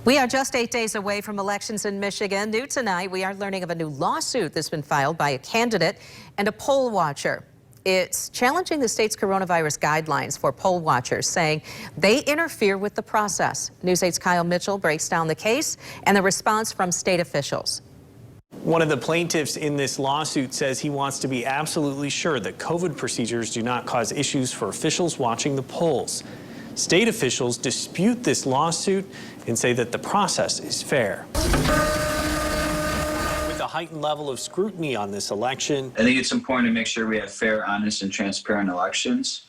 We are just 8 days away from elections in Michigan. New tonight, we are learning of a new lawsuit that's been filed by a candidate and a poll watcher. It's challenging the state's coronavirus guidelines for poll watchers, saying they interfere with the process. News 8's Kyle Mitchell breaks down the case and the response from state officials. One of the plaintiffs in this lawsuit says he wants to be absolutely sure that COVID procedures do not cause issues for officials watching the polls. State officials dispute this lawsuit and say that the process is fair. With a heightened level of scrutiny on this election, I think it's important to make sure we have fair, honest, and transparent elections.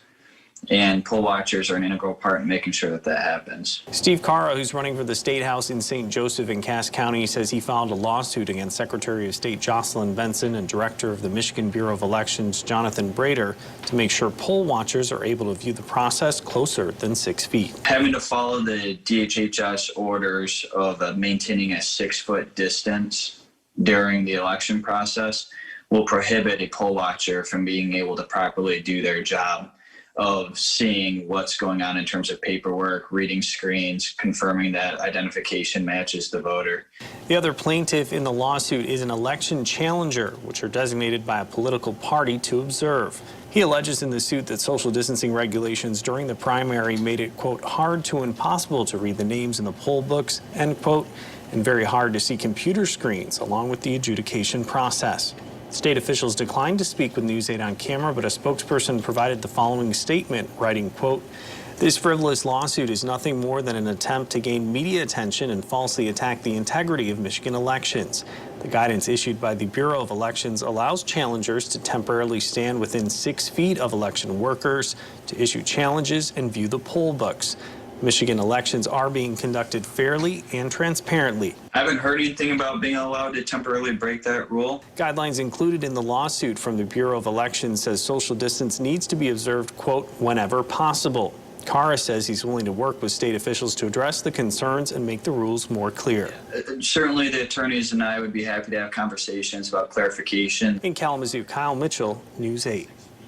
And poll watchers are an integral part in making sure that that happens. Steve Carra, who's running for the State House in St. Joseph in Cass County, says he filed a lawsuit against Secretary of State Jocelyn Benson and Director of the Michigan Bureau of Elections, Jonathan Brader, to make sure poll watchers are able to view the process closer than 6 feet. Having to follow the DHHS orders of maintaining a 6-foot distance during the election process will prohibit a poll watcher from being able to properly do their job of seeing what's going on in terms of paperwork, reading screens, confirming that identification matches the voter. The other plaintiff in the lawsuit is an election challenger, which are designated by a political party to observe. He alleges in the suit that social distancing regulations during the primary made it, quote, hard to impossible to read the names in the poll books, end quote, and very hard to see computer screens along with the adjudication process. State officials declined to speak with News 8 on camera, but a spokesperson provided the following statement, writing, quote, "This frivolous lawsuit is nothing more than an attempt to gain media attention and falsely attack the integrity of Michigan elections. The guidance issued by the Bureau of Elections allows challengers to temporarily stand within 6 feet of election workers, to issue challenges and view the poll books. Michigan elections are being conducted fairly and transparently." I haven't heard anything about being allowed to temporarily break that rule. Guidelines included in the lawsuit from the Bureau of Elections says social distance needs to be observed, quote, whenever possible. Carra says he's willing to work with state officials to address the concerns and make the rules more clear. Certainly the attorneys and I would be happy to have conversations about clarification. In Kalamazoo, Kyle Mitchell, News 8.